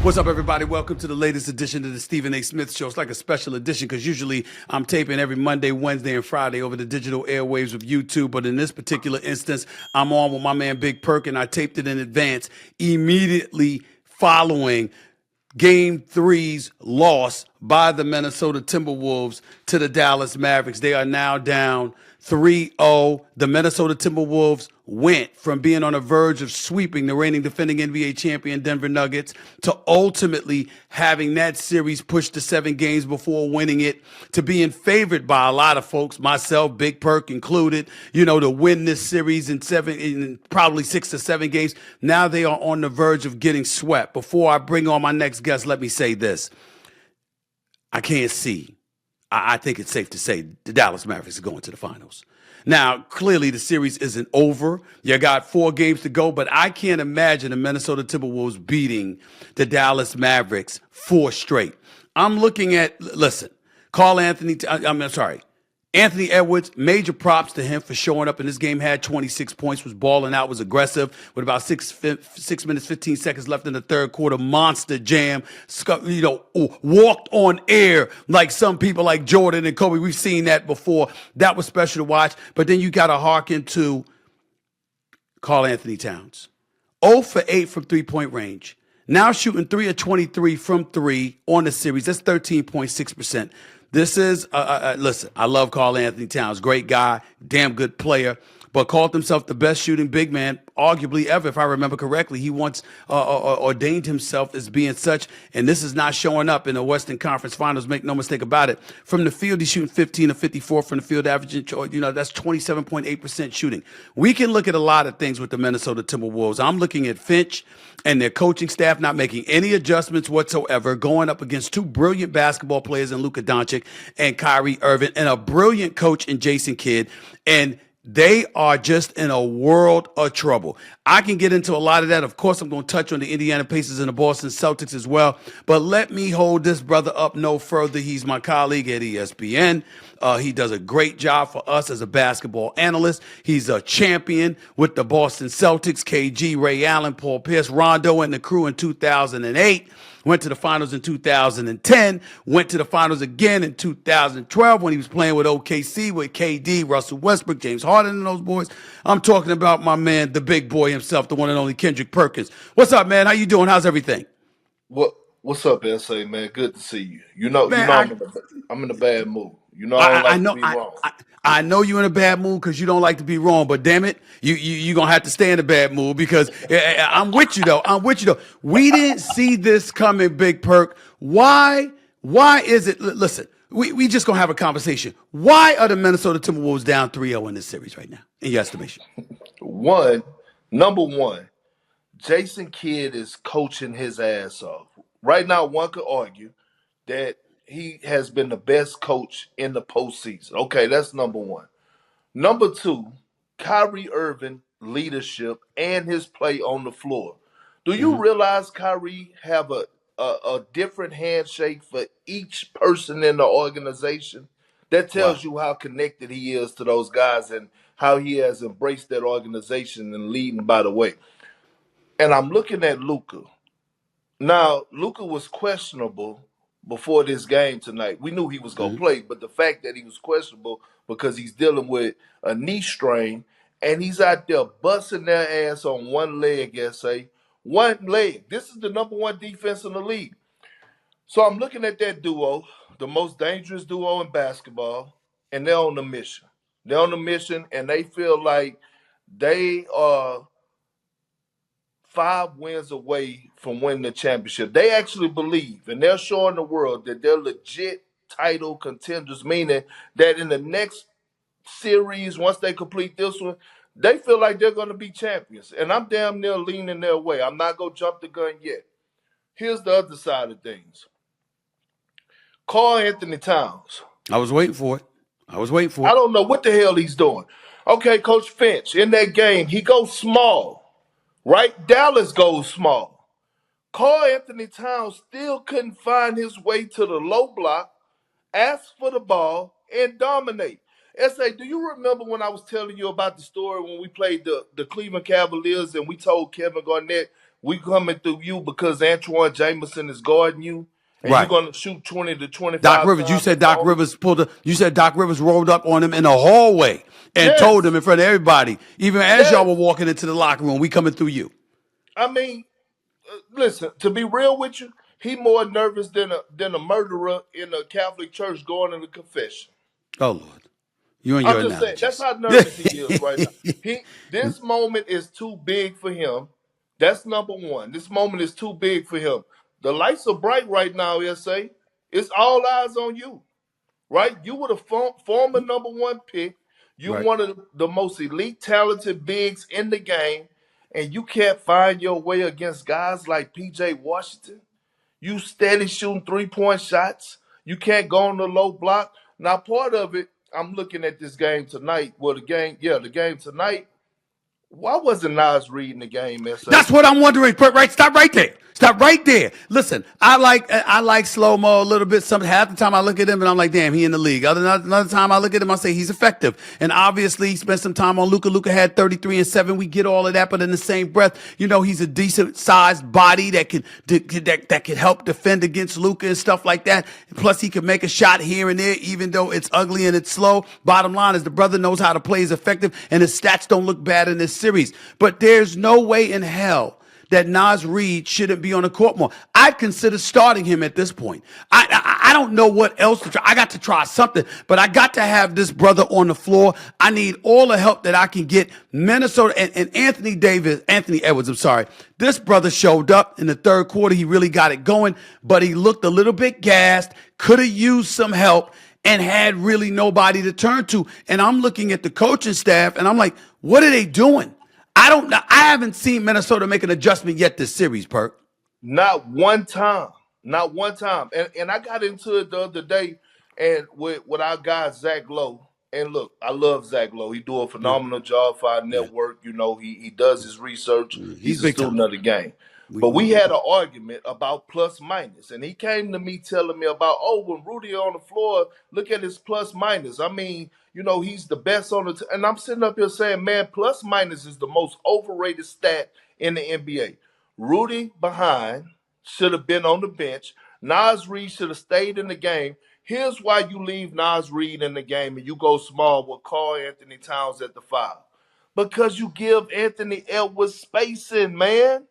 What's up, everybody? Welcome to the latest edition of the Stephen A. Smith Show. It's like a special edition because usually I'm taping every Monday, Wednesday, and Friday over the digital airwaves of YouTube. But in this particular instance, I'm on with my man Big Perk, and I taped it in advance immediately following Game 3's loss by the Minnesota Timberwolves to the Dallas Mavericks. They are now down 3-0. The Minnesota Timberwolves went from being on the verge of sweeping the reigning defending NBA champion Denver Nuggets to ultimately having that series pushed to 7 games before winning it, to being favored by a lot of folks, myself, Big Perk included, to win this series in probably 6 to 7 games. Now they are on the verge of getting swept. Before I bring on my next guest, let me say this. I can't see. I think it's safe to say the Dallas Mavericks are going to the finals. Now, clearly the series isn't over. You got 4 games to go, but I can't imagine the Minnesota Timberwolves beating the Dallas Mavericks 4 straight. I'm looking at, listen, Anthony Edwards, major props to him for showing up in this game, had 26 points, was balling out, was aggressive with about 6 minutes, 15 seconds left in the third quarter. Monster jam, walked on air like some people like Jordan and Kobe. We've seen that before. That was special to watch. But then you got to hearken to Karl-Anthony Towns. 0 for 8 from three-point range. Now shooting 3 of 23 from 3 on the series. That's 13.6%. This is, listen, I love Karl-Anthony Towns. Great guy, damn good player, but called himself the best shooting big man, arguably ever, if I remember correctly. He once ordained himself as being such, and this is not showing up in the Western Conference Finals, make no mistake about it. From the field, he's shooting 15 of 54 from the field, averaging, that's 27.8% shooting. We can look at a lot of things with the Minnesota Timberwolves. I'm looking at Finch and their coaching staff not making any adjustments whatsoever, going up against 2 brilliant basketball players in Luka Doncic and Kyrie Irving, and a brilliant coach in Jason Kidd, and they are just in a world of trouble. I can get into a lot of that. Of course, I'm going to touch on the Indiana Pacers and the Boston Celtics as well. But let me hold this brother up no further. He's my colleague at ESPN. He does a great job for us as a basketball analyst. He's a champion with the Boston Celtics, KG, Ray Allen, Paul Pierce, Rondo, and the crew in 2008. Went to the finals in 2010, went to the finals again in 2012 when he was playing with OKC with KD, Russell Westbrook, James Harden, and those boys. I'm talking about my man, the big boy himself, the one and only Kendrick Perkins. What's up, man? How you doing? How's everything? What's up, SA, man? Good to see you. Man, I'm in a bad mood. I don't I like to know be wrong. I know you're in a bad mood because you don't like to be wrong, but damn it, you gonna have to stay in a bad mood because I'm with you though. We didn't see this coming, Big Perk. Why is it? Listen, we just gonna have a conversation. Why are the Minnesota Timberwolves down 3-0 in this series right now, in your estimation? Number one, Jason Kidd is coaching his ass off. Right now, one could argue that he has been the best coach in the postseason. Okay, that's number one. Number two, Kyrie Irving leadership and his play on the floor. Do you realize Kyrie have a different handshake for each person in the organization? That Wow. tells you how connected he is to those guys and how he has embraced that organization and leading by the way. And I'm looking at Luka. Now, Luka was questionable before this game tonight. We knew he was going to play, but the fact that he was questionable because he's dealing with a knee strain and he's out there busting their ass on one leg, SA. One leg. This is the number one defense in the league. So I'm looking at that duo, the most dangerous duo in basketball, and they're on a mission. They're on a mission, and they feel like they are 5 wins away from winning the championship. They actually believe, and they're showing the world that they're legit title contenders, meaning that in the next series, once they complete this one, they feel like they're going to be champions. And I'm damn near leaning their way. I'm not going to jump the gun yet. Here's the other side of things. Karl-Anthony Towns. I was waiting for it. I don't know what the hell he's doing. Okay, Coach Finch, in that game, he goes small, right? Dallas goes small. Karl-Anthony Towns still couldn't find his way to the low block, ask for the ball, and dominate. SA, do you remember when I was telling you about the story when we played the Cleveland Cavaliers and we told Kevin Garnett we coming through you because Antoine Jameson is guarding you, and you're Right. gonna shoot 20 to Doc 25 Rivers, you times said as Doc long. Rivers you said Doc Rivers rolled up on him in the hallway and told him Yes, in front of everybody, even as y'all were yes. walking into the locker room, we coming through you. I mean, listen. To be real with you, he more nervous than a murderer in a Catholic church going into confession. Oh, Lord. You and I'm your just saying that's analogies. how nervous he is right now. This moment is too big for him. That's number one. This moment is too big for him. The lights are bright right now, SA. It's all eyes on you, right? You were the former number one pick. You Right. one of the most elite, talented bigs in the game, and you can't find your way against guys like PJ Washington. You steady shooting 3-point shots. You can't go on the low block. Now, part of it, I'm looking at this game tonight. Well, the game tonight. Why wasn't Nas reading the game, SA? That's what I'm wondering. Right, stop right there. Stop right there. Listen, I like slow mo a little bit. Half the time I look at him and I'm like, damn, he in the league. Another time I look at him, I say he's effective. And obviously, he spent some time on Luka. Luka had 33 and 7. We get all of that, but in the same breath, he's a decent sized body that can help defend against Luka and stuff like that. Plus, he can make a shot here and there, even though it's ugly and it's slow. Bottom line is the brother knows how to play, is effective, and his stats don't look bad in this series. But there's no way in hell that Nas Reed shouldn't be on the court more. I'd consider starting him at this point. I don't know what else to try. I got to try something, but I got to have this brother on the floor. I need all the help that I can get. Minnesota and Anthony Edwards, I'm sorry. This brother showed up in the third quarter. He really got it going, but he looked a little bit gassed, could have used some help, and had really nobody to turn to. And I'm looking at the coaching staff, and I'm like, what are they doing? I don't know. I haven't seen Minnesota make an adjustment yet this series, Perk. Not one time. Not one time. And I got into it the other day and with our guy Zach Lowe. And look, I love Zach Lowe. He do a Yeah, phenomenal job for our yeah. network. He does his research. He's He's a big time. student of the game. We, But we, we had an argument about plus minus. And he came to me telling me about, when Rudy on the floor, look at his plus minus. I mean, he's the best on the and I'm sitting up here saying, man, plus minus is the most overrated stat in the NBA. Rudy behind should have been on the bench. Nas Reed should have stayed in the game. Here's why you leave Nas Reed in the game and you go small with Karl Anthony Towns at the 5. Because you give Anthony Edwards spacing, man.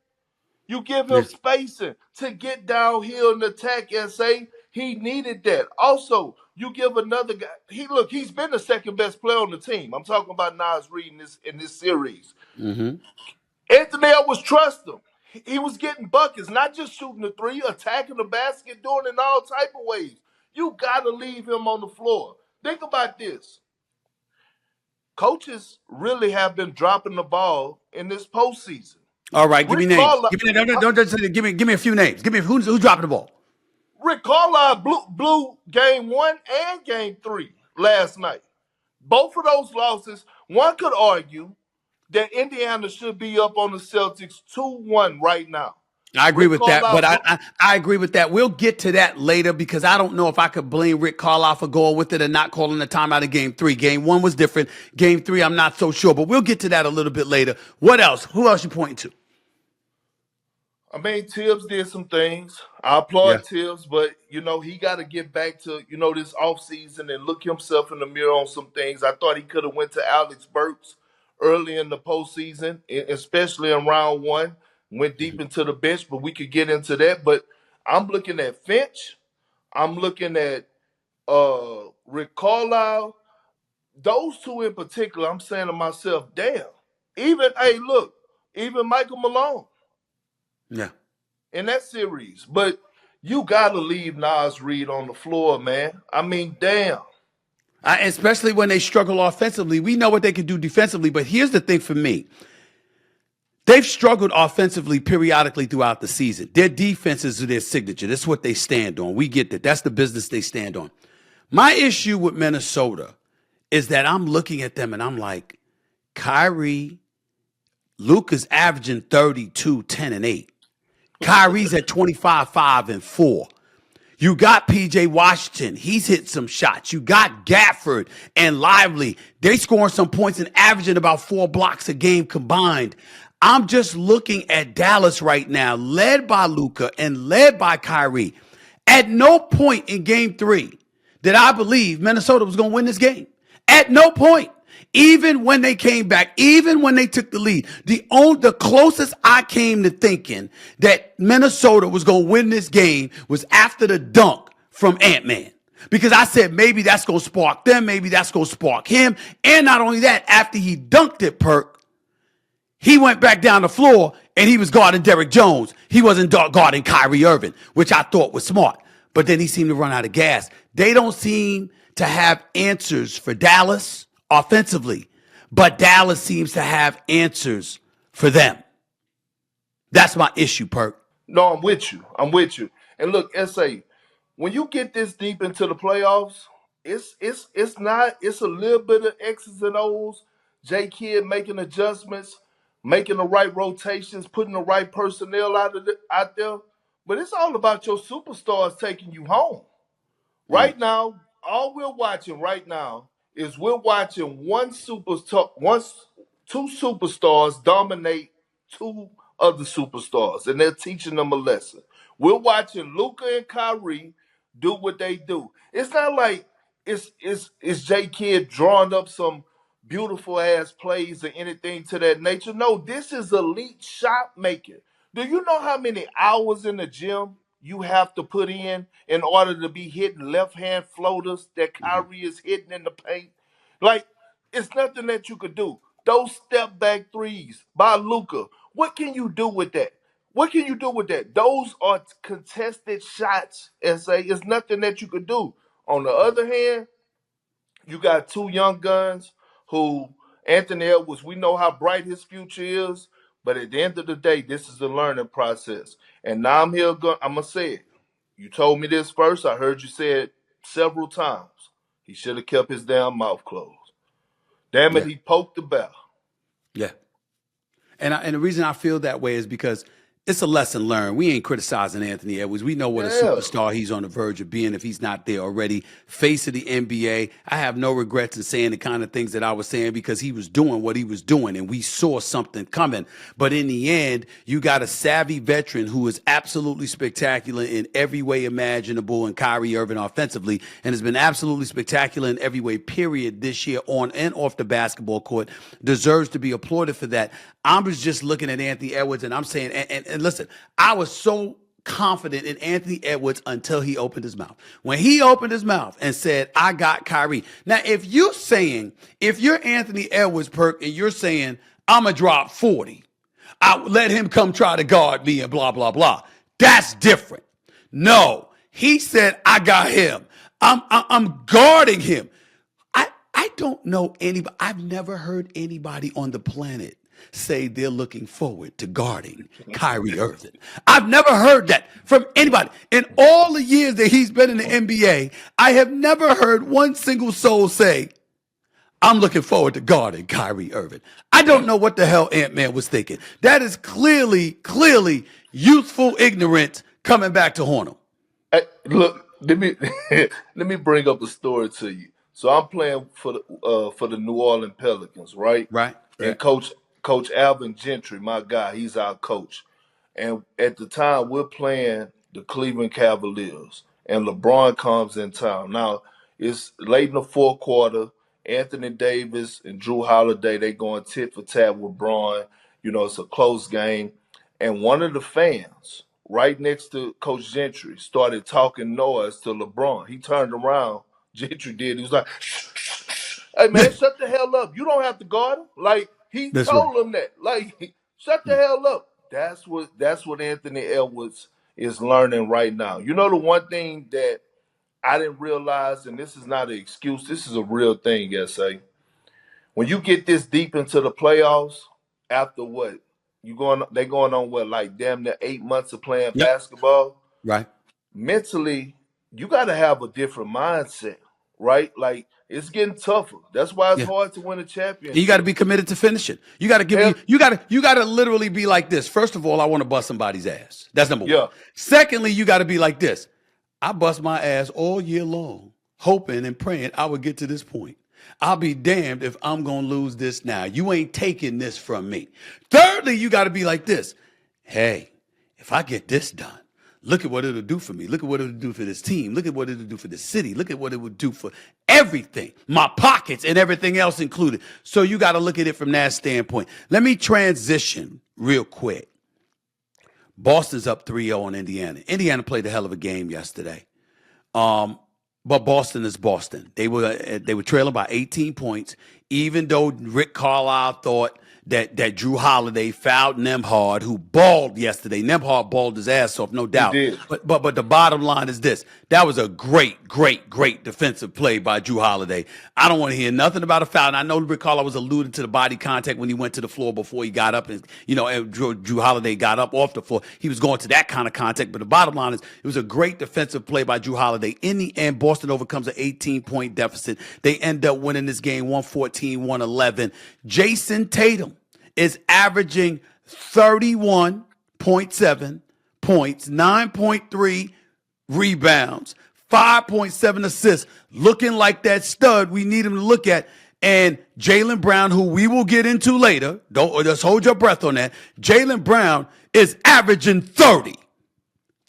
You give him yeah. spacing to get downhill and attack SA. He needed that. Also, you give another guy. He's been the second best player on the team. I'm talking about Nas Reed in this series. Mm-hmm. Anthony Edwards trust him. He was getting buckets, not just shooting the three, attacking the basket, doing it in all type of ways. You got to leave him on the floor. Think about this. Coaches really have been dropping the ball in this postseason. All right, give me Rick names. Carlisle, Give me don't just say give me a few names. Give me who's dropping the ball. Rick Carlisle blew game 1 and game 3 last night. Both of those losses, one could argue that Indiana should be up on the Celtics 2-1 right now. I agree Rick with that, but Carlisle, I agree with that. We'll get to that later because I don't know if I could blame Rick Carlisle for going with it and not calling the timeout in game 3. Game 1 was different. Game 3, I'm not so sure, but we'll get to that a little bit later. What else? Who else you pointing to? I mean, Tibbs did some things. I Yeah. applaud Tibbs, but he got to get back to this offseason and look himself in the mirror on some things. I thought he could have went to Alex Burks early in the postseason, especially in round 1. Went deep into the bench, but we could get into that. But I'm looking at Finch. I'm looking at Rick Carlisle. Those two in particular, I'm saying to myself, damn. Even Michael Malone Yeah. in that series. But you got to leave Nas Reed on the floor, man. I mean, damn. Especially when they struggle offensively. We know what they can do defensively, but here's the thing for me. They've struggled offensively periodically throughout the season. Their defense is their signature. That's what they stand on. We get that. That's the business they stand on. My issue with Minnesota is that I'm looking at them and I'm like, Kyrie, Luka's averaging 32, 10, and 8. Kyrie's at 25, 5, and 4. You got PJ Washington. He's hit some shots. You got Gafford and Lively. They scoring some points and averaging about 4 blocks a game combined. I'm just looking at Dallas right now, led by Luka and led by Kyrie. At no point in game 3 did I believe Minnesota was going to win this game. At no point. Even when they came back, even when they took the lead, the closest I came to thinking that Minnesota was going to win this game was after the dunk from Ant-Man. Because I said maybe that's going to spark them, maybe that's going to spark him. And not only that, after he dunked it, Perk, he went back down the floor and he was guarding Derrick Jones. He wasn't guarding Kyrie Irving, which I thought was smart. But then he seemed to run out of gas. They don't seem to have answers for Dallas offensively, but Dallas seems to have answers for them. That's my issue, Perk. No, I'm with you. I'm with you. And look, SA, when you get this deep into the playoffs, it's a little bit of X's and O's. J Kidd making adjustments, making the right rotations, putting the right personnel out there. But it's all about your superstars taking you home. Right now, all we're watching right now is we're watching two superstars dominate two other superstars, and they're teaching them a lesson. We're watching Luka and Kyrie do what they do. It's not like it's J Kidd drawing up some beautiful ass plays or anything to that nature. No, this is elite shot making. Do you know how many hours in the gym you have to put in order to be hitting left hand floaters that Kyrie is hitting in the paint? Like, it's nothing that you could do. Those step back threes by Luka. What can you do with that? What can you do with that? Those are contested shots, and say it's nothing that you could do. On the other hand, you got two young guns who Anthony Edwards, we know how bright his future is, but at the end of the day, this is a learning process. And now I'm gonna say it. You told me this first. I heard you say it several times. He should have kept his damn mouth closed. Damn it, Yeah. he poked the bear. Yeah. And the reason I feel that way is because it's a lesson learned. We ain't criticizing Anthony Edwards. We know what a Yeah. superstar he's on the verge of being if he's not there already. Face of the NBA. I have no regrets in saying the kind of things that I was saying because he was doing what he was doing and we saw something coming. But in the end, you got a savvy veteran who is absolutely spectacular in every way imaginable in Kyrie Irving offensively and has been absolutely spectacular in every way, period, this year on and off the basketball court. Deserves to be applauded for that. I was just looking at Anthony Edwards and I'm saying, and listen, I was so confident in Anthony Edwards until he opened his mouth. When he opened his mouth and said, I got Kyrie. Now, if you're Anthony Edwards, Perk, and you're saying, I'm going to drop 40, I let him come try to guard me and blah, blah, blah. That's different. No, he said, I got him. I'm guarding him. I don't know anybody. I've never heard anybody on the planet say they're looking forward to guarding Kyrie Irving. I've never heard that from anybody. In all the years that he's been in the NBA, I have never heard one single soul say, I'm looking forward to guarding Kyrie Irving. I don't know what the hell Ant-Man was thinking. That is clearly youthful ignorance coming back to haunt him. Hey, look, let me let me bring up a story to you. So I'm playing for the New Orleans Pelicans, right? Right. And Coach Alvin Gentry, my guy, he's our coach. And at the time, we're playing the Cleveland Cavaliers, and LeBron comes in town. Now, it's late in the fourth quarter. Anthony Davis and Drew Holiday, they going tit for tat with Braun. You know, it's a close game. And one of the fans right next to Coach Gentry started talking noise to LeBron. He turned around. Gentry did. He was like, shh, shh, shh. Hey, man, shut the hell up. You don't have to guard him. Like, he That's told right. him that. Like, shut the hell up. That's what Anthony Edwards is learning right now. You know the one thing that I didn't realize, and this is not an excuse, this is a real thing, SA. When you get this deep into the playoffs, after what? They going on what, like damn near 8 months of playing Yep. basketball? Right. Mentally, you gotta have a different mindset, right? Like it's getting tougher. That's why it's Yeah. hard to win a And championship. you got to be committed to finishing. You got to give Hell- me. You got to literally be like this. First of all, I want to bust somebody's ass. That's number Yeah. one. Secondly, you got to be like this. I bust my ass all year long, hoping and praying I would get to this point. I'll be damned if I'm going to lose this now. You ain't taking this from me. Thirdly, you got to be like this. Hey, if I get this done, look at what it'll do for me. Look at what it'll do for this team. Look at what it'll do for the city. Look at what it would do for everything, my pockets and everything else included. So you got to look at it from that standpoint. Let me transition real quick. Boston's up 3-0 on Indiana. Indiana played a hell of a game yesterday. But Boston is Boston. They were trailing by 18 points, even though Rick Carlisle thought that Drew Holiday fouled Nembhard, who balled yesterday. Nembhard balled his ass off, no doubt. He did. But the bottom line is this. That was a great defensive play by Drew Holiday. I don't want to hear nothing about a foul. And I know Rick Carlisle was alluding to the body contact when he went to the floor before he got up. And, Drew Holiday got up off the floor. He was going to that kind of contact. But the bottom line is it was a great defensive play by Drew Holiday. In the end, Boston overcomes an 18-point deficit. They end up winning this game 114-111. Jason Tatum is averaging 31.7 points, 9.3 rebounds, 5.7 assists, looking like that stud we need him to look at. And Jaylen Brown, who we will get into later, don't just hold your breath on that. Jaylen Brown is averaging 30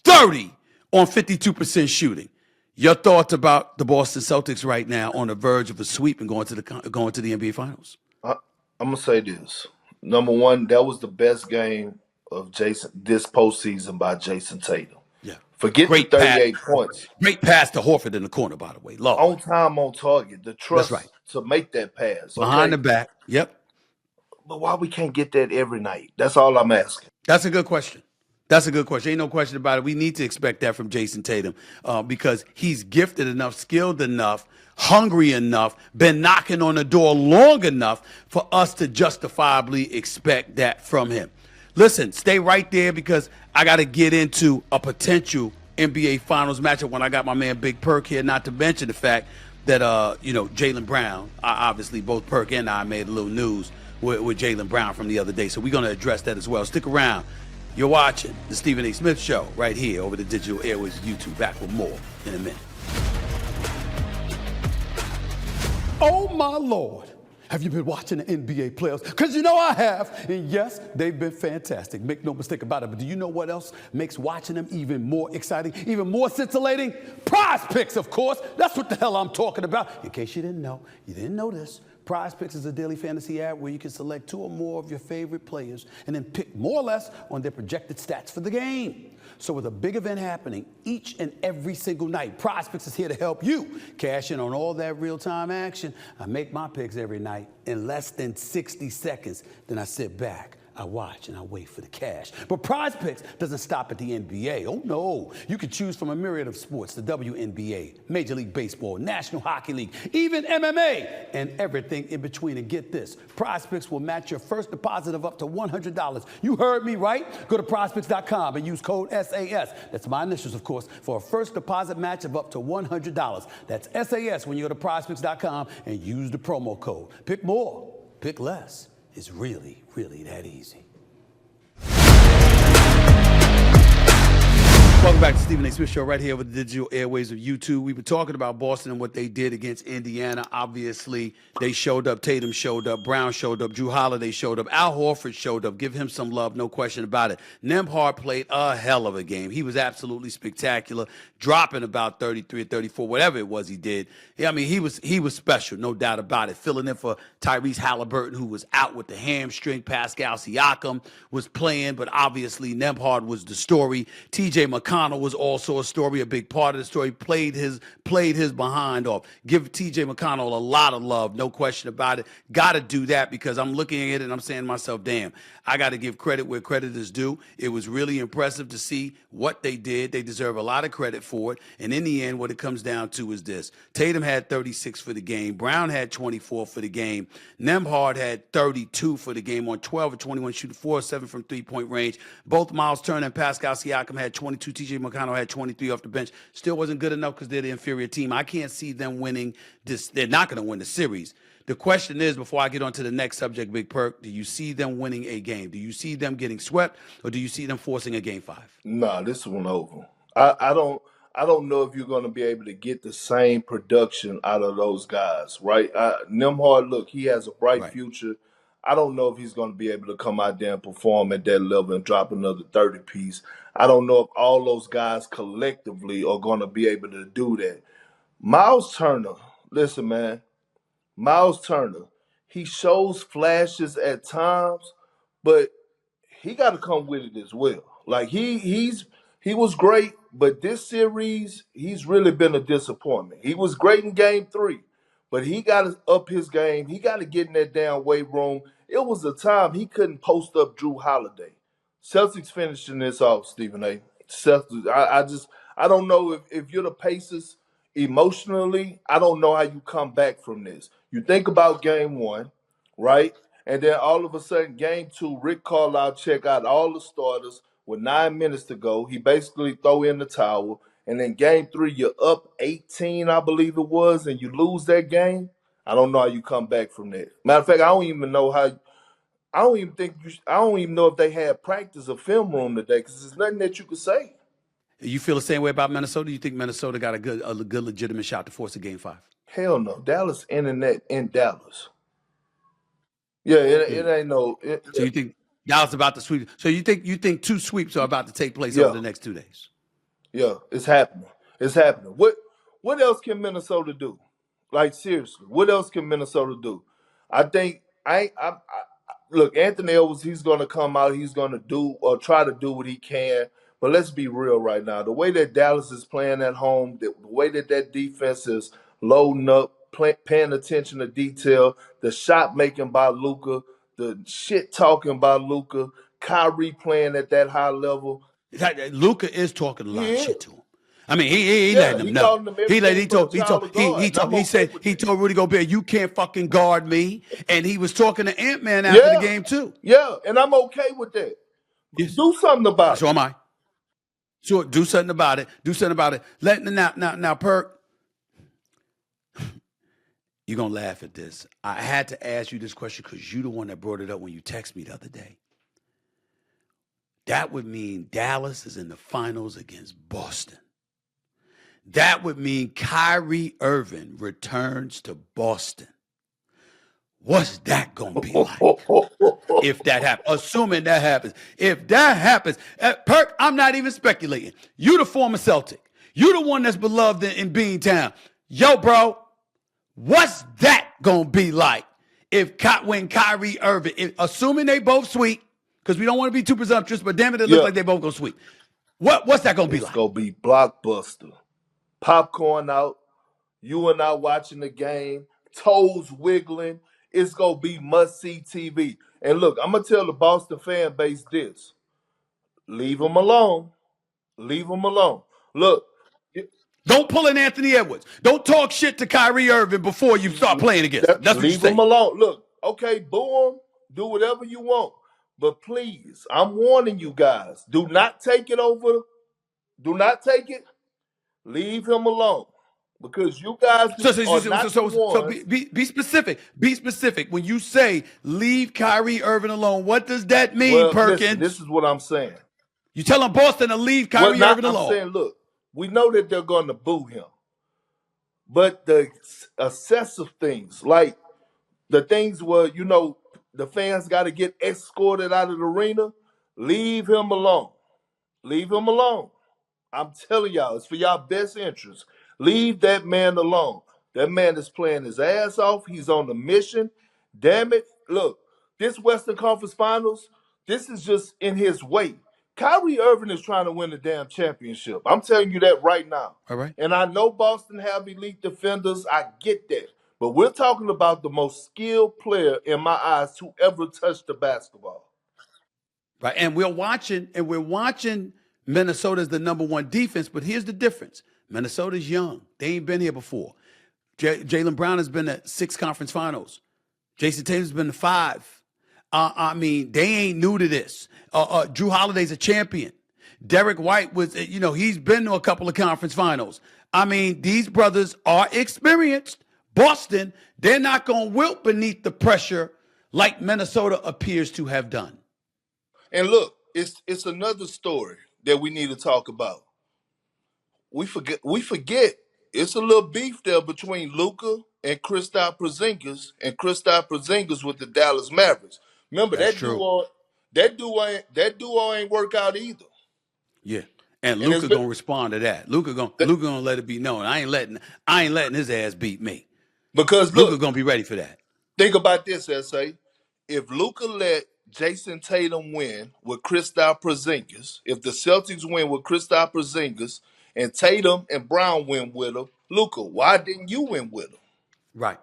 on 52% shooting. Your thoughts about the Boston Celtics right now on the verge of a sweep and going to the NBA Finals? I'm gonna say this. Number one, that was the best game of this postseason by Jason Tatum. Yeah. Forget the 38 points. Great pass to Horford in the corner, by the way. Lord. On time, on target. The trust to make that pass. Behind the back. Yep. But why we can't get that every night? That's all I'm asking. That's a good question. Ain't no question about it. We need to expect that from Jason Tatum because he's gifted enough, skilled enough, hungry enough, been knocking on the door long enough for us to justifiably expect that from him. Listen, stay right there because I got to get into a potential NBA Finals matchup when I got my man Big Perk here, not to mention the fact that, Jaylen Brown, obviously both Perk and I made a little news with Jaylen Brown from the other day. So we're going to address that as well. Stick around. You're watching the Stephen A. Smith Show right here over the digital airways of YouTube. Back with more in a minute. Oh, my Lord. Have you been watching the NBA playoffs? Because I have. And yes, they've been fantastic. Make no mistake about it. But do you know what else makes watching them even more exciting, even more scintillating? PrizePicks, of course. That's what the hell I'm talking about. In case you didn't know this. PrizePicks is a daily fantasy app where you can select two or more of your favorite players and then pick more or less on their projected stats for the game. So with a big event happening each and every single night, PrizePicks is here to help you cash in on all that real-time action. I make my picks every night in less than 60 seconds. Then I sit back, I watch, and I wait for the cash. But PrizePicks doesn't stop at the NBA. Oh, no. You can choose from a myriad of sports, the WNBA, Major League Baseball, National Hockey League, even MMA, and everything in between. And get this, PrizePicks will match your first deposit of up to $100. You heard me, right? Go to PrizePicks.com and use code SAS. That's my initials, of course, for a first deposit match of up to $100. That's SAS when you go to PrizePicks.com and use the promo code. Pick more, pick less. It's really that easy. Welcome back to Stephen A. Smith Show right here over the digital airways of YouTube. We've been talking about Boston and what they did against Indiana. Obviously, they showed up. Tatum showed up. Brown showed up. Drew Holiday showed up. Al Horford showed up. Give him some love, no question about it. Nembhard played a hell of a game. He was absolutely spectacular, dropping about 33 or 34, whatever it was he did. Yeah, I mean, he was special, no doubt about it. Filling in for Tyrese Halliburton, who was out with the hamstring. Pascal Siakam was playing, but obviously Nembhard was the story. TJ McConnell was also a story, a big part of the story. Played his behind off. Give TJ McConnell a lot of love, no question about it. Got to do that because I'm looking at it and I'm saying to myself, damn, I got to give credit where credit is due. It was really impressive to see what they did. They deserve a lot of credit for it. And in the end, what it comes down to is this. Tatum had 36 for the game. Brown had 24 for the game. Nembhard had 32 for the game on 12 of 21, shooting 4 of 7 from three-point range. Both Miles Turner and Pascal Siakam had 22. TJ McConnell had 23 off the bench. Still wasn't good enough because they're the inferior team. I can't see them winning this. They're not going to win the series. The question is, before I get on to the next subject, Big Perk, do you see them winning a game? Do you see them getting swept, or do you see them forcing a game 5? Nah, this one over. I don't. I don't know if you're going to be able to get the same production out of those guys, right? Nimhard, look, he has a bright Right. future. I don't know if he's going to be able to come out there and perform at that level and drop another 30 piece. I don't know if all those guys collectively are going to be able to do that. Miles Turner, listen, man, Miles Turner, he shows flashes at times, but he got to come with it as well. Like he was great, but this series he's really been a disappointment. He was great in Game 3, but he got to up his game. He got to get in that damn weight room. It was a time he couldn't post up Drew Holiday. Celtics finishing this off, Stephen A. Celtics. I don't know if you're the Pacers emotionally. I don't know how you come back from this. You think about Game 1, right? And then all of a sudden, Game 2, Rick Carlisle check out all the starters with 9 minutes to go. He basically throw in the towel. And then Game 3, you're up 18, I believe it was, and you lose that game. I don't know how you come back from that. Matter of fact, I don't even know how. I don't even think I don't even know if they had practice or film room today because there's nothing that you could say. You feel the same way about Minnesota? You think Minnesota got a good legitimate shot to force a Game 5? Hell no. Dallas internet in Dallas. Yeah, it ain't no. So you think Dallas about to sweep? So you think 2 sweeps are about to take place Yeah. over the next 2 days? Yeah, it's happening. It's happening. What else can Minnesota do? Like seriously, what else can Minnesota do? I think look, Anthony Edwards, he's gonna come out, he's gonna do or try to do what he can. But let's be real right now. The way that Dallas is playing at home, the way that defense is loading up, paying attention to detail, the shot making by Luka, the shit talking by Luka, Kyrie playing at that high level. Luka is talking a lot of shit to him. I mean, he Yeah, letting him he know. calling him everything He but a child of God, and I'm okay said with he that. told Rudy Gobert, you can't fucking guard me, and he was talking to Ant-Man after the game too. Yeah, and I'm okay with that. Yes. Do something about So it. am I. So do something about it. Do something about it. Now, Perk, you're gonna laugh at this. I had to ask you this question because you're the one that brought it up when you texted me the other day. That would mean Dallas is in the finals against Boston. That would mean Kyrie Irving returns to Boston. What's that going to be like if that happens? Assuming that happens. If that happens, Perk, I'm not even speculating. You the former Celtic. You the one that's beloved in Beantown. Yo, bro, what's that going to be like when Kyrie Irving, assuming they both sweep, because we don't want to be too presumptuous, but damn it, it looks like they both going to sweep. What's that going to be like? It's going to be blockbuster. Popcorn out. You and I watching the game. Toes wiggling. It's going to be must-see TV. And look, I'm going to tell the Boston fan base this. Leave them alone. Leave them alone. Look. Don't pull in Anthony Edwards. Don't talk shit to Kyrie Irving before you start playing against him. That's what you say. Leave him alone. Look, okay, boo him. Do whatever you want. But please, I'm warning you guys. Do not take it over. Do not take it. Leave him alone. Because you guys are not the ones. Be specific. Be specific. When you say leave Kyrie Irving alone, what does that mean, Perkins? Listen, this is what I'm saying. You telling Boston to leave Kyrie Irving alone. I'm saying, look, we know that they're going to boo him. But the excessive things, like the things where, the fans got to get escorted out of the arena, leave him alone. Leave him alone. I'm telling y'all, it's for y'all best interest. Leave that man alone. That man is playing his ass off. He's on a mission. Damn it. Look, this Western Conference Finals, this is just in his way. Kyrie Irving is trying to win the damn championship. I'm telling you that right now. All right. And I know Boston have elite defenders. I get that. But we're talking about the most skilled player in my eyes to ever touch the basketball. Right. And we're watching Minnesota's the number 1 defense, but here's the difference. Minnesota's young. They ain't been here before. Jaylen Brown has been at 6 conference finals. Jason Tatum's been to 5. I mean, they ain't new to this. Drew Holiday's a champion. Derek White was, he's been to a couple of conference finals. I mean, these brothers are experienced. Boston, they're not going to wilt beneath the pressure like Minnesota appears to have done. And look, it's another story that we need to talk about. we forget it's a little beef there between Luka and Kristaps Porzingis with the Dallas Mavericks. Remember That's that true. duo ain't work out either. Yeah. And And it's Luka been, gonna respond to that. Luka gonna let it be known. I ain't letting his ass beat me. because Luka look, gonna be ready for that. think about this, SA. If Luka let Jason Tatum win with Kristaps Porzingis, if the Celtics win with Kristaps Porzingis, and Tatum and Brown win with him, Luka, why didn't you win with him? Right.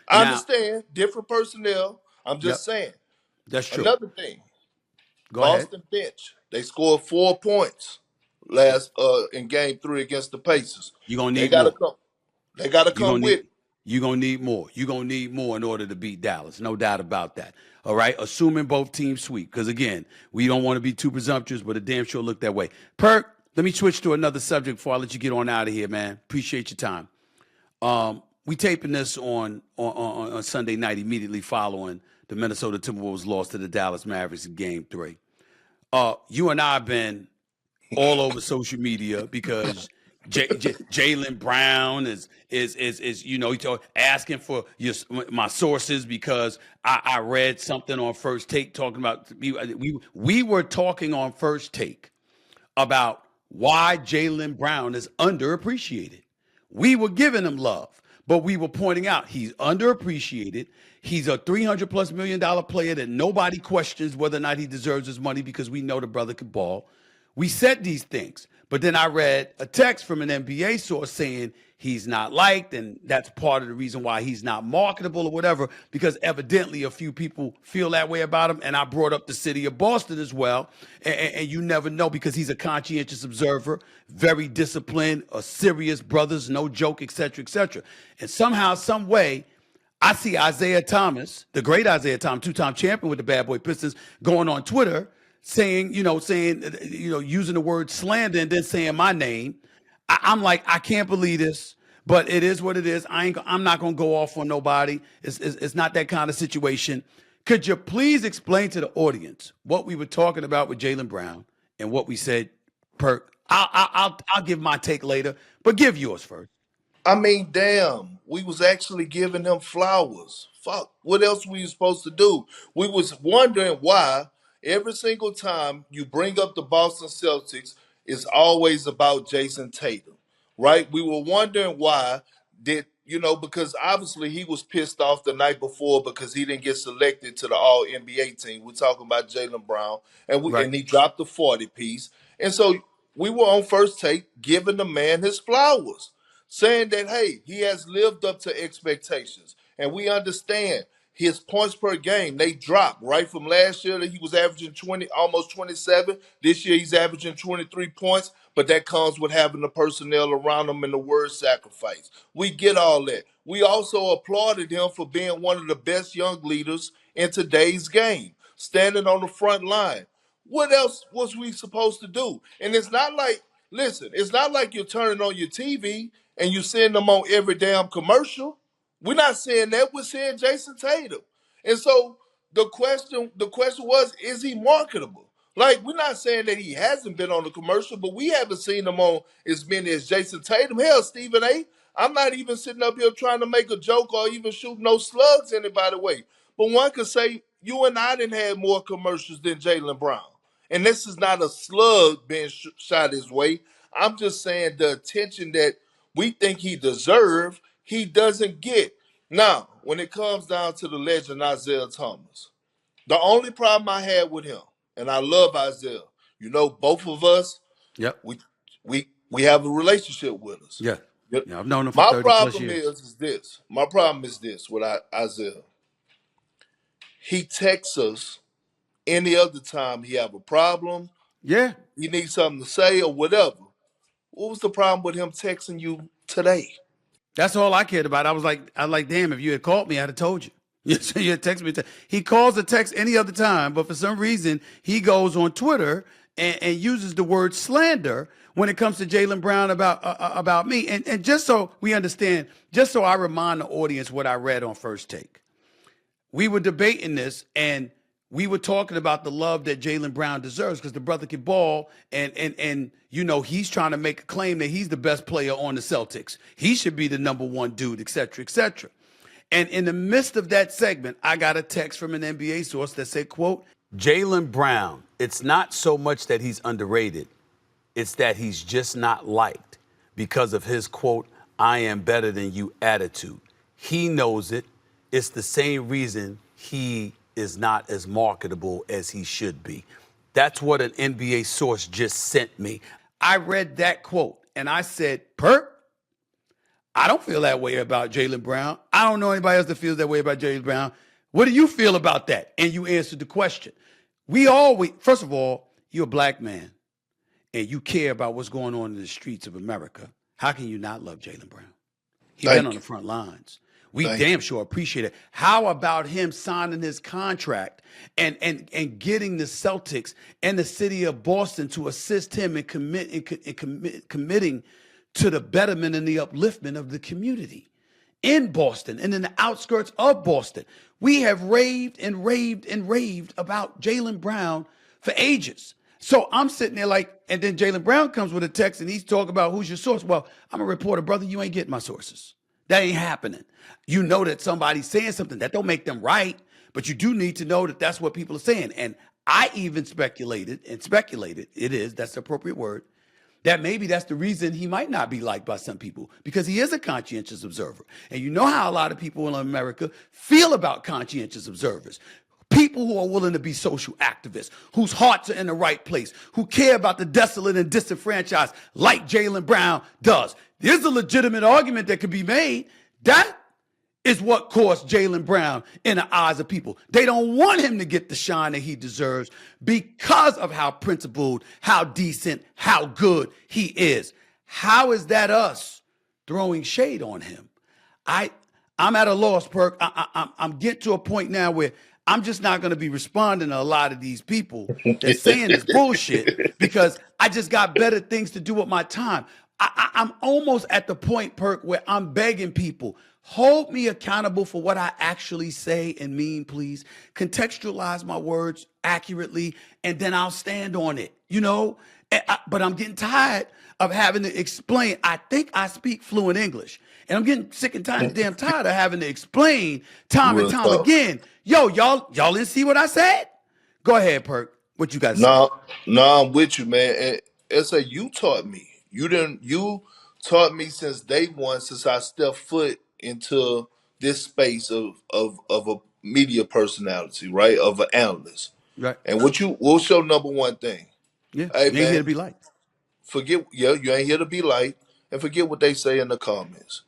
I Now, understand different personnel. I'm just yep, saying. that's true. Another thing, Go ahead. Boston bench. They scored 4 points last in game 3 against the Pacers. You're gonna They need gotta more. come. They gotta You're come gonna with need it. you're gonna need more. You're gonna need more in order to beat Dallas. No doubt about that. All right. Assuming both teams sweep. Because again, we don't want to be too presumptuous, but it damn sure look that way. Perk, let me switch to another subject before I let you get on out of here, man. Appreciate your time. We taping this on Sunday night, immediately following the Minnesota Timberwolves loss to the Dallas Mavericks in Game 3. You and I have been all over social media because Jaylen Brown is asking for my sources because I read something on First Take talking about we were talking on First Take about why Jaylen Brown is underappreciated. We were giving him love, but we were pointing out he's underappreciated. He's a $300+ million player that nobody questions whether or not he deserves his money because we know the brother could ball. We said these things, but then I read a text from an NBA source saying he's not liked, and that's part of the reason why he's not marketable or whatever, because evidently a few people feel that way about him. And I brought up the city of Boston as well. And you never know because he's a conscientious observer, very disciplined, a serious brothers, no joke, etc., etc. And somehow, some way, I see Isiah Thomas, the great Isiah Thomas, two-time champion with the Bad Boy Pistons, going on Twitter saying, using the word slander and then saying my name. I'm like, I can't believe this, but it is what it is. I'm not gonna go off on nobody. It's not that kind of situation. Could you please explain to the audience what we were talking about with Jaylen Brown and what we said, Perk? I'll give my take later, but give yours first. I mean, damn, we was actually giving him flowers. Fuck, what else we supposed to do? We was wondering why every single time you bring up the Boston Celtics, it's always about Jason Tatum, right? We were wondering why because obviously he was pissed off the night before because he didn't get selected to the All NBA team. We're talking about Jaylen Brown, and Right. he dropped the 40 piece, and so we were on First Take giving the man his flowers, saying that, hey, he has lived up to expectations. And we understand his points per game, they dropped, right? From last year that he was averaging 20, almost 27. This year he's averaging 23 points, but that comes with having the personnel around him and the word sacrifice. We get all that. We also applauded him for being one of the best young leaders in today's game, standing on the front line. What else was we supposed to do? And it's not like, listen, it's not like you're turning on your TV and you seeing them on every damn commercial. We're not saying that. We're saying Jason Tatum. And so the question was, is he marketable? Like, we're not saying that he hasn't been on the commercial, but we haven't seen him on as many as Jason Tatum. Hell, Stephen A. I'm not even sitting up here trying to make a joke or even shoot no slugs anybody way. But one could say you and I didn't have more commercials than Jaylen Brown. And this is not a slug being shot his way. I'm just saying the attention that we think he deserved, he doesn't get. Now, when it comes down to the legend Isiah Thomas, the only problem I had with him, and I love Isiah, both of us, Yep. we have a relationship with us. Yeah. Yep. Yeah. I've known him for My 30 plus problem years. is this. My problem is this with Isiah. He texts us any other time he have a problem, Yeah. he needs something to say or whatever. What was the problem with him texting you today? That's all I cared about. I like, damn, if you had called me, I'd have told you. You had texted me. He calls a text any other time, but for some reason, he goes on Twitter and uses the word slander when it comes to Jaylen Brown about me. And just so we understand, just so I remind the audience what I read on First Take. We were debating this, and we were talking about the love that Jaylen Brown deserves because the brother can ball, and he's trying to make a claim that he's the best player on the Celtics. He should be the number one dude, et cetera, et cetera. And in the midst of that segment, I got a text from an NBA source that said, quote, Jaylen Brown, it's not so much that he's underrated, it's that he's just not liked because of his, quote, I am better than you attitude. He knows it. It's the same reason he is not as marketable as he should be. That's what an NBA source just sent me. I read that quote and I said, Perk, I don't feel that way about Jaylen Brown. I don't know anybody else that feels that way about Jaylen Brown. What do you feel about that? And you answered the question. First of all, you're a black man and you care about what's going on in the streets of America. How can you not love Jaylen Brown? He's been on the front lines. We damn sure appreciate it. How about him signing his contract and getting the Celtics and the city of Boston to assist him in committing to the betterment and the upliftment of the community in Boston and in the outskirts of Boston? We have raved and raved and raved about Jaylen Brown for ages. So I'm sitting there like, and then Jaylen Brown comes with a text and he's talking about who's your source. Well, I'm a reporter, brother. You ain't getting my sources. That ain't happening. You know that somebody's saying something. That don't make them right, but you do need to know that that's what people are saying. And I even speculated, that's the appropriate word, that maybe that's the reason he might not be liked by some people, because he is a conscientious observer. And you know how a lot of people in America feel about conscientious observers. People who are willing to be social activists, whose hearts are in the right place, who care about the desolate and disenfranchised like Jaylen Brown does. There's a legitimate argument that could be made. That is what cost Jaylen Brown in the eyes of people. They don't want him to get the shine that he deserves because of how principled, how decent, how good he is. How is that us throwing shade on him? I'm at a loss, Perk. I'm getting to a point now where I'm just not going to be responding to a lot of these people that's saying this bullshit because I just got better things to do with my time. I'm almost at the point, Perk, where I'm begging people, hold me accountable for what I actually say and mean, please. Contextualize my words accurately, and then I'll stand on it, But I'm getting tired of having to explain. I think I speak fluent English, and I'm getting sick and tired of having to explain time and time again. Yo, y'all didn't see what I said? Go ahead, Perk. What you got to say? No, I'm with you, man. And you taught me. You taught me since day one, since I stepped foot into this space of a media personality, right? Of an analyst. Right. And what's your number one thing? Yeah. Hey, you ain't here to be liked. You ain't here to be liked, and forget what they say in the comments.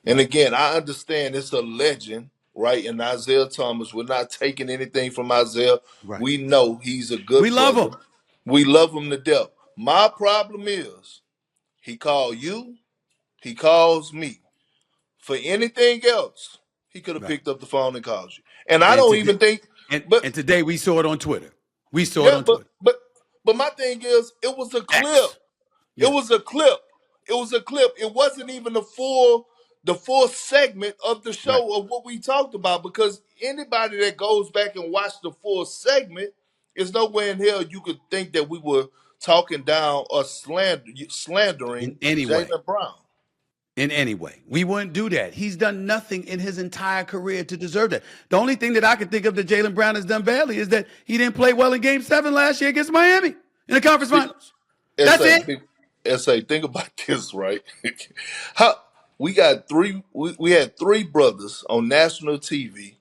And again, I understand it's a legend, right? And Isiah Thomas, we're not taking anything from Isiah. Right. We know he's a good We love brother. him. We love him to death. My problem is he called you, he calls me. For anything else, he could have picked up the phone and called you. And I don't even think and today we saw it on Twitter. Twitter. But my thing is, it was a clip. Yeah. It was a clip. It wasn't even the full segment of the show of what we talked about, because anybody that goes back and watch the full segment, is nowhere in hell you could think that we were talking down or slandering Jaylen Brown. In any way. We wouldn't do that. He's done nothing in his entire career to deserve that. The only thing that I can think of that Jaylen Brown has done badly is that he didn't play well in Game 7 last year against Miami in the conference finals. That's it. Think about this, right? We had three brothers on national TV,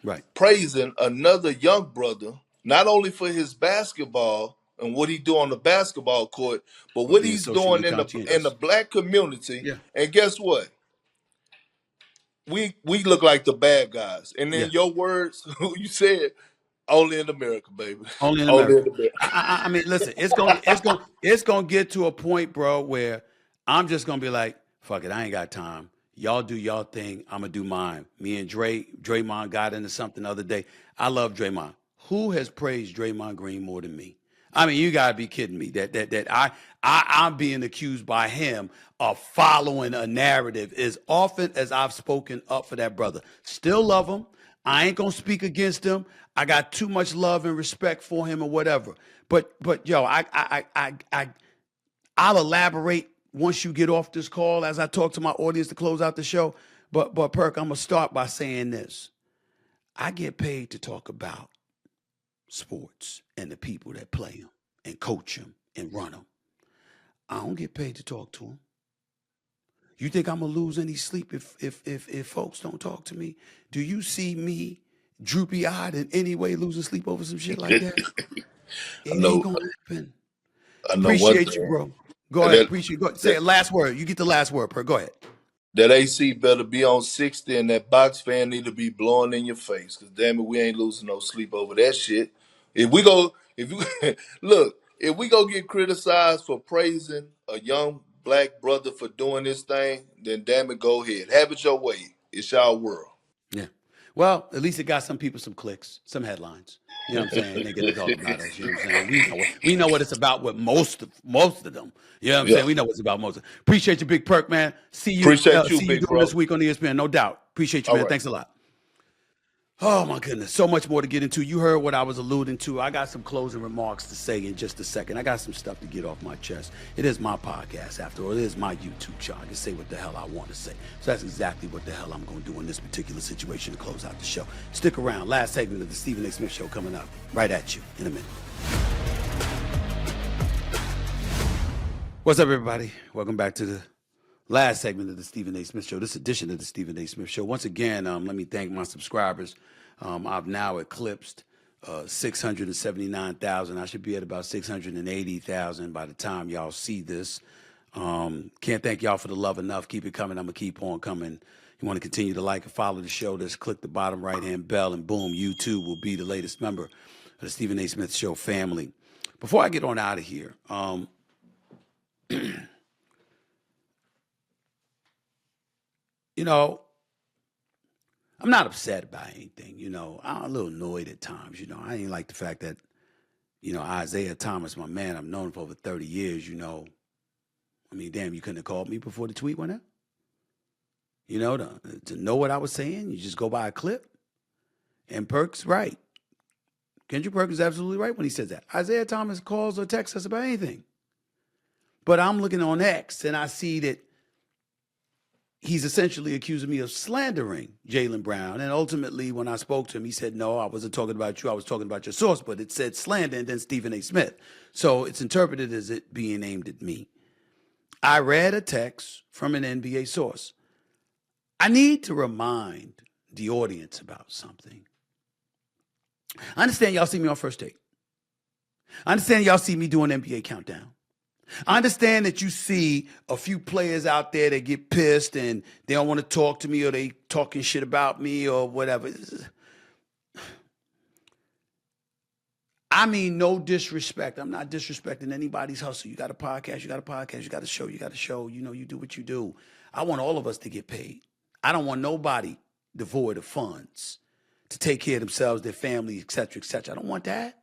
right, praising another young brother, not only for his basketball and what he do on the basketball court, but what he's doing in the black community. Yeah. And guess what? We look like the bad guys. And in your words, you said, only in America, baby. Only in America. I mean, listen, it's gonna get to a point, bro, where I'm just gonna be like, fuck it, I ain't got time. Y'all do y'all thing. I'm gonna do mine. Me and Draymond got into something the other day. I love Draymond. Who has praised Draymond Green more than me? I mean, you gotta be kidding me. That I'm being accused by him of following a narrative as often as I've spoken up for that brother. Still love him. I ain't gonna speak against him. I got too much love and respect for him or whatever. But yo, I'll elaborate once you get off this call as I talk to my audience to close out the show. But Perk, I'm gonna start by saying this. I get paid to talk about sports and the people that play them and coach them and run them. I don't get paid to talk to them. You think I'm gonna lose any sleep if folks don't talk to me? Do you see me droopy-eyed in any way losing sleep over some shit like that? I It ain't know. gonna happen. I know one Appreciate you, thing. bro. Go ahead. That, Appreciate you. Go say that it. Last word. You get the last word, Per. Go ahead. that AC better be on 60, and that box fan need to be blowing in your face. Cause damn it, we ain't losing no sleep over that shit. If you look, if we go get criticized for praising a young black brother for doing this thing, then damn it, go ahead. Have it your way. It's our world. Yeah. Well, at least it got some people some clicks, some headlines. You know what I'm saying? They get to talk about us. You know what I'm saying? We know what it's about with most of them. You know what I'm Yeah. saying? We know what it's about most of them. Appreciate you, Big Perk, man. See you Appreciate you, see you big during bro. this week on ESPN, no doubt. Appreciate you, All man. right. Thanks a lot. Oh my goodness, so much more to get into. You heard what I was alluding to. I got some closing remarks to say in just a second. I got some stuff to get off my chest. It is my podcast, after all. It is my YouTube show. I can say what the hell I want to say. So that's exactly what the hell I'm going to do in this particular situation to close out the show. Stick around. Last segment of the Stephen A. Smith Show coming up right at you in a minute. What's up, everybody? Welcome back to the last segment of the Stephen A. Smith Show, this edition of the Stephen A. Smith Show. Once again, let me thank my subscribers. I've now eclipsed 679,000. I should be at about 680,000 by the time y'all see this. Can't thank y'all for the love enough. Keep it coming. I'm going to keep on coming. You want to continue to like and follow the show, just click the bottom right-hand bell, and boom, you too will be the latest member of the Stephen A. Smith Show family. Before I get on out of here, you know, I'm not upset about anything. You know, I'm a little annoyed at times. You know, I ain't like the fact that, you know, Isiah Thomas, my man, I've known him for over 30 years, you know. I mean, damn, you couldn't have called me before the tweet went out? You know, to know what I was saying, you just go by a clip. And Perk's right. Kendrick Perkins is absolutely right when he says that. Isiah Thomas calls or texts us about anything. But I'm looking on X and I see that he's essentially accusing me of slandering Jaylen Brown. And ultimately, when I spoke to him, he said, no, I wasn't talking about you. I was talking about your source. But it said slander and then Stephen A. Smith. So it's interpreted as it being aimed at me. I read a text from an NBA source. I need to remind the audience about something. I understand y'all see me on First Take. I understand y'all see me doing NBA Countdown. I understand that you see a few players out there that get pissed and they don't want to talk to me or they talking shit about me or whatever. I mean, no disrespect. I'm not disrespecting anybody's hustle. You got a podcast, you got a podcast, you got a show, you got a show. You know, you do what you do. I want all of us to get paid. I don't want nobody devoid of funds to take care of themselves, their family, et cetera, et cetera. I don't want that.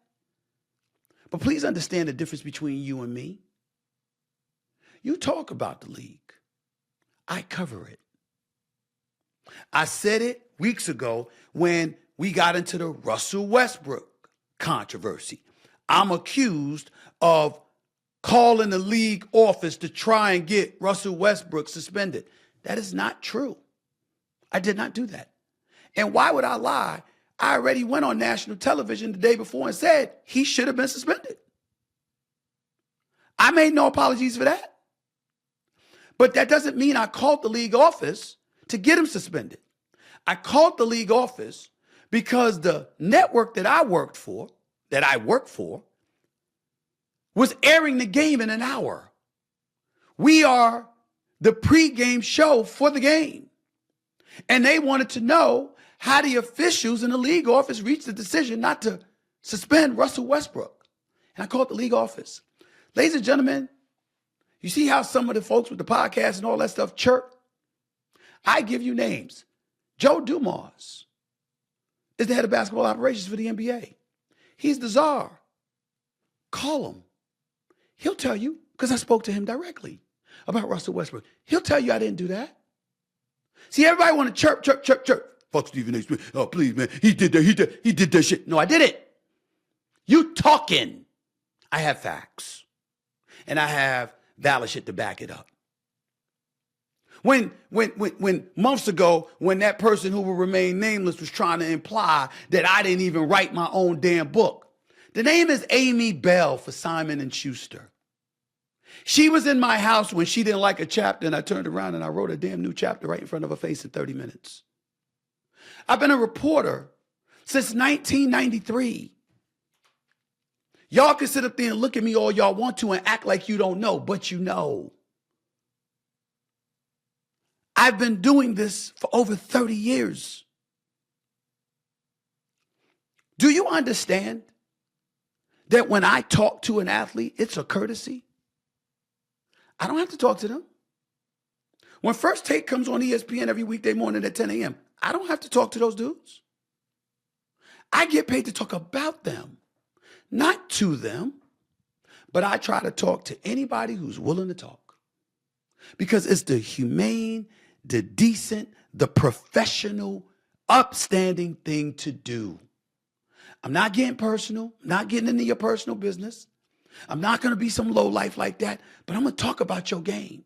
But please understand the difference between you and me. You talk about the league. I cover it. I said it weeks ago when we got into the Russell Westbrook controversy. I'm accused of calling the league office to try and get Russell Westbrook suspended. That is not true. I did not do that. And why would I lie? I already went on national television the day before and said he should have been suspended. I made no apologies for that. But that doesn't mean I called the league office to get him suspended. I called the league office because the network that I work for, was airing the game in an hour. We are the pregame show for the game. And they wanted to know how the officials in the league office reached the decision not to suspend Russell Westbrook. And I called the league office. Ladies and gentlemen, you see how some of the folks with the podcast and all that stuff chirp? I give you names. Joe Dumars is the head of basketball operations for the NBA. He's the czar. Call him. He'll tell you, because I spoke to him directly about Russell Westbrook. He'll tell you I didn't do that. See, everybody want to chirp, chirp, chirp, chirp. Fuck Stephen A. Smith. Oh, please, man. He did that shit. No, I did it. You talking. I have facts. And I have valid shit to back it up. When months ago, when that person who will remain nameless was trying to imply that I didn't even write my own damn book. The name is Amy Bell for Simon & Schuster. She was in my house when she didn't like a chapter, and I turned around and I wrote a damn new chapter right in front of her face in 30 minutes. I've been a reporter since 1993. Y'all can sit up there and look at me all y'all want to and act like you don't know, but you know. I've been doing this for over 30 years. Do you understand that when I talk to an athlete, it's a courtesy? I don't have to talk to them. When First Take comes on ESPN every weekday morning at 10 a.m., I don't have to talk to those dudes. I get paid to talk about them, not to them, but I try to talk to anybody who's willing to talk because it's the humane, the decent, the professional, upstanding thing to do. I'm not getting personal, not getting into your personal business. I'm not going to be some low life like that, but I'm going to talk about your game.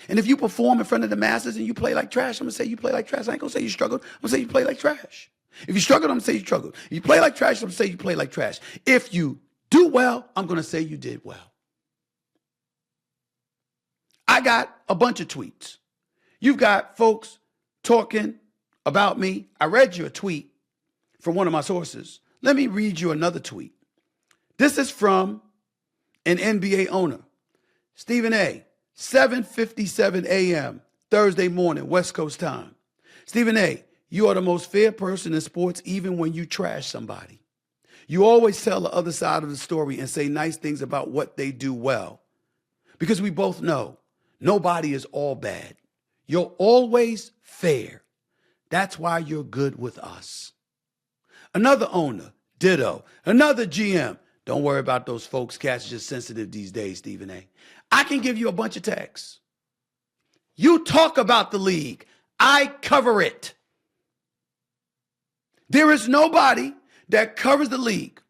And if you perform in front of the masses and you play like trash, I'm going to say you play like trash. I ain't going to say you struggled. I'm going to say you play like trash. If you struggled, I'm going to say you struggled. If you play like trash, I'm going to say you play like trash. If you do well, I'm going to say you did well. I got a bunch of tweets. You've got folks talking about me. I read you a tweet from one of my sources. Let me read you another tweet. This is from an NBA owner. Stephen A, 7:57 a.m., Thursday morning, West Coast time. Stephen A, you are the most fair person in sports even when you trash somebody. You always tell the other side of the story and say nice things about what they do well. Because we both know nobody is all bad. You're always fair. That's why you're good with us. Another owner, ditto. Another GM. Don't worry about those folks. Cats just sensitive these days, Stephen A. I can give you a bunch of texts. You talk about the league. I cover it. There is nobody that covers the league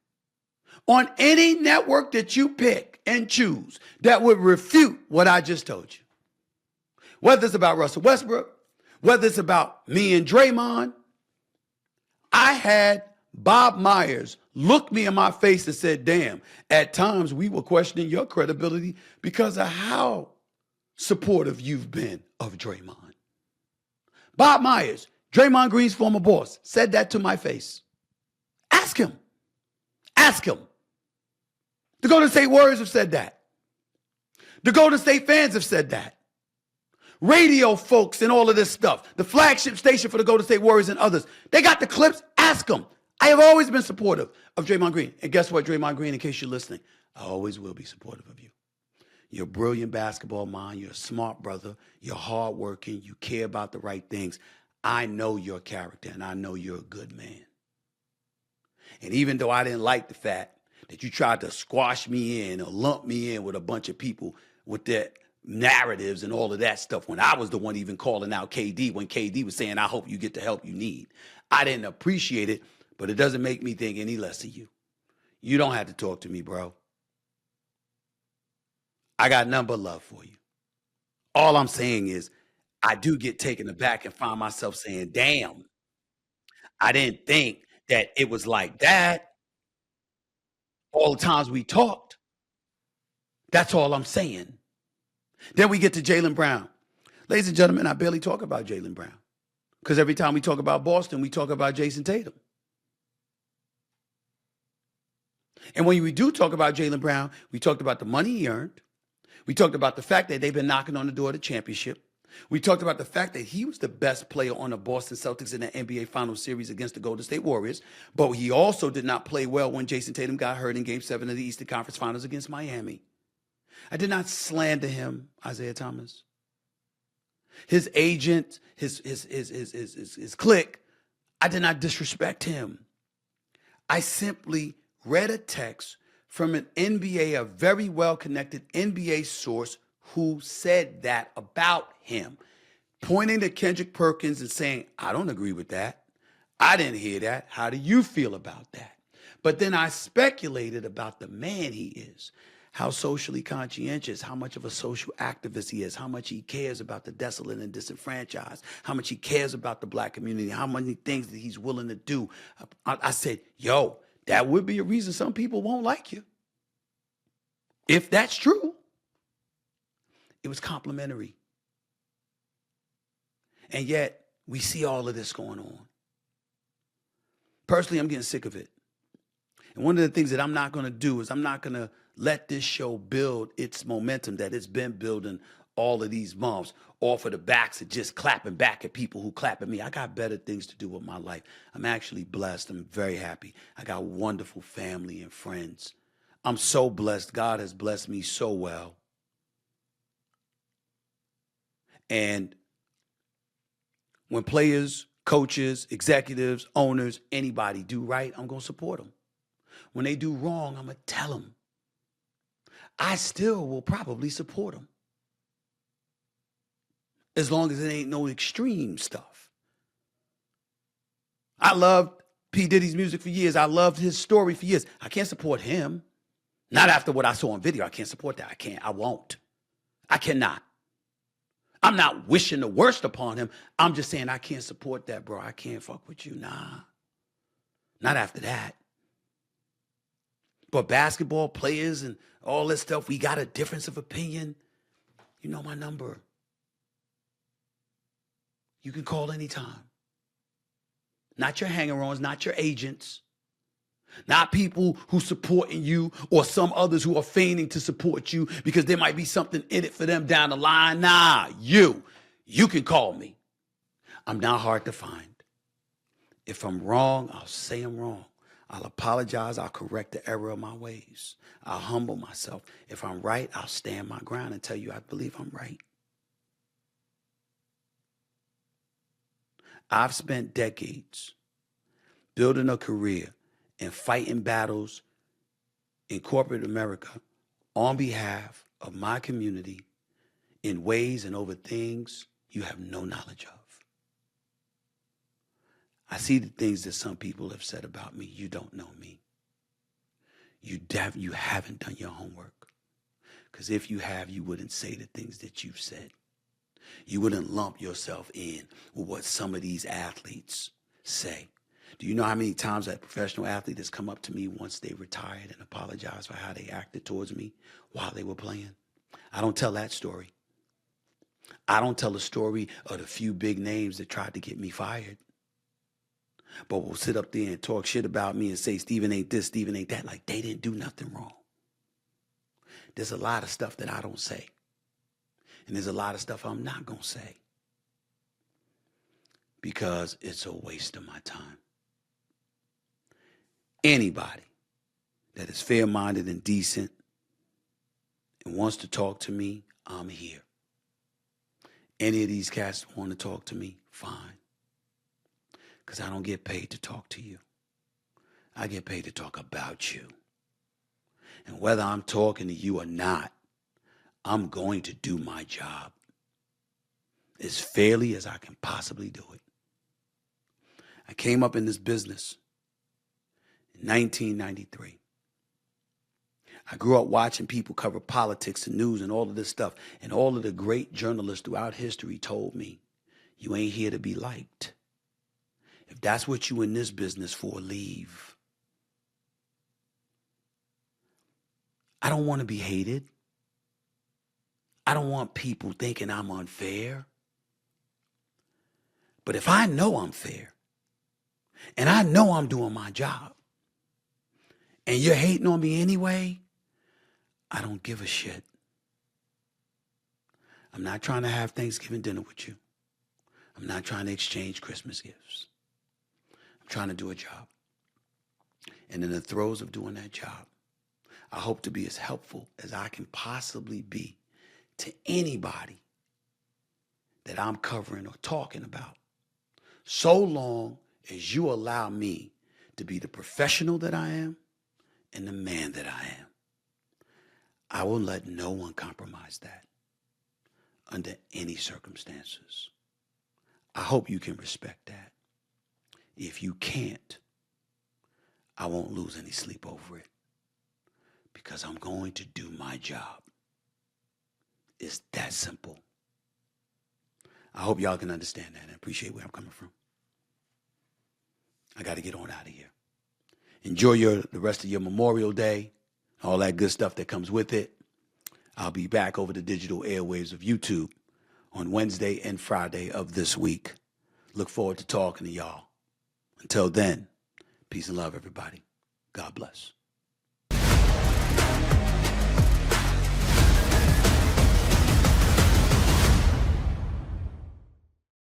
on any network that you pick and choose that would refute what I just told you. Whether it's about Russell Westbrook, whether it's about me and Draymond, I had Bob Myers looked me in my face and said, damn, at times we were questioning your credibility because of how supportive you've been of Draymond. Bob Myers, Draymond Green's former boss, said that to my face. Ask him. Ask him. The Golden State Warriors have said that. The Golden State fans have said that. Radio folks and all of this stuff, the flagship station for the Golden State Warriors and others, they got the clips. Ask them. I have always been supportive of Draymond Green. And guess what, Draymond Green, in case you're listening, I always will be supportive of you. You're a brilliant basketball mind. You're a smart brother. You're hardworking. You care about the right things. I know your character, and I know you're a good man. And even though I didn't like the fact that you tried to squash me in or lump me in with a bunch of people with their narratives and all of that stuff when I was the one even calling out KD when KD was saying, I hope you get the help you need. I didn't appreciate it, but it doesn't make me think any less of you. You don't have to talk to me, bro. I got nothing but love for you. All I'm saying is I do get taken aback and find myself saying, damn, I didn't think that it was like that all the times we talked. That's all I'm saying. Then we get to Jaylen Brown. Ladies and gentlemen, I barely talk about Jaylen Brown because every time we talk about Boston, we talk about Jason Tatum. And when we do talk about Jaylen Brown, we talked about the money he earned. We talked about the fact that they've been knocking on the door of the championship. We talked about the fact that he was the best player on the Boston Celtics in the NBA Finals series against the Golden State Warriors, but he also did not play well when Jason Tatum got hurt in Game 7 of the Eastern Conference Finals against Miami. I did not slander him, Isiah Thomas. His agent, his clique, I did not disrespect him. I simply read a text from an NBA, a very well-connected NBA source who said that about him. pointing to Kendrick Perkins and saying, I don't agree with that. I didn't hear that. How do you feel about that? But then I speculated about the man he is, how socially conscientious, how much of a social activist he is, how much he cares about the desolate and disenfranchised, how much he cares about the black community, how many things that he's willing to do. I said, yo, that would be a reason some people won't like you. If that's true, it was complimentary. And yet, we see all of this going on. Personally, I'm getting sick of it. And one of the things that I'm not going to do is I'm not going to let this show build its momentum that it's been building all of these months off of the backs of just clapping back at people who clap at me. I got better things to do with my life. I'm actually blessed. I'm very happy. I got wonderful family and friends. I'm so blessed. God has blessed me so well. And when players, coaches, executives, owners, anybody do right, I'm going to support them. When they do wrong, I'm going to tell them. I still will probably support them. As long as it ain't no extreme stuff. I loved P. Diddy's music for years. I loved his story for years. I can't support him. Not after what I saw on video. I can't support that. I can't. I won't. I cannot. I'm not wishing the worst upon him. I'm just saying I can't support that, bro. I can't fuck with you. Nah. Not after that. But basketball players and all this stuff, we got a difference of opinion. You know my number. You can call anytime. Not your hanger-ons, not your agents. Not people who supporting you or some others who are feigning to support you because there might be something in it for them down the line. Nah, you can call me. I'm not hard to find. If I'm wrong, I'll say I'm wrong. I'll apologize. I'll correct the error of my ways. I'll humble myself. If I'm right, I'll stand my ground and tell you I believe I'm right. I've spent decades building a career and fighting battles in corporate America on behalf of my community in ways and over things you have no knowledge of. I see the things that some people have said about me. You don't know me. You haven't done your homework. Because if you have, you wouldn't say the things that you've said. You wouldn't lump yourself in with what some of these athletes say. Do you know how many times that professional athlete has come up to me once they retired and apologized for how they acted towards me while they were playing? I don't tell that story. I don't tell the story of the few big names that tried to get me fired. But will sit up there and talk shit about me and say, Stephen ain't this, Stephen ain't that. Like they didn't do nothing wrong. There's a lot of stuff that I don't say. And there's a lot of stuff I'm not going to say. Because it's a waste of my time. Anybody that is fair-minded and decent and wants to talk to me, I'm here. Any of these cats want to talk to me, fine. Because I don't get paid to talk to you. I get paid to talk about you. And whether I'm talking to you or not, I'm going to do my job as fairly as I can possibly do it. I came up in this business in 1993. I grew up watching people cover politics and news and all of this stuff. And all of the great journalists throughout history told me, you ain't here to be liked. If that's what you in this business for, leave. I don't want to be hated. I don't want people thinking I'm unfair. But if I know I'm fair, and I know I'm doing my job, and you're hating on me anyway, I don't give a shit. I'm not trying to have Thanksgiving dinner with you. I'm not trying to exchange Christmas gifts. I'm trying to do a job. And in the throes of doing that job, I hope to be as helpful as I can possibly be to anybody that I'm covering or talking about, so long as you allow me to be the professional that I am and the man that I am. I will let no one compromise that under any circumstances. I hope you can respect that. If you can't, I won't lose any sleep over it because I'm going to do my job. It's that simple. I hope y'all can understand that and appreciate where I'm coming from. I got to get on out of here. Enjoy the rest of your Memorial Day, all that good stuff that comes with it. I'll be back over the digital airwaves of YouTube on Wednesday and Friday of this week. Look forward to talking to y'all. Until then, peace and love, everybody. God bless.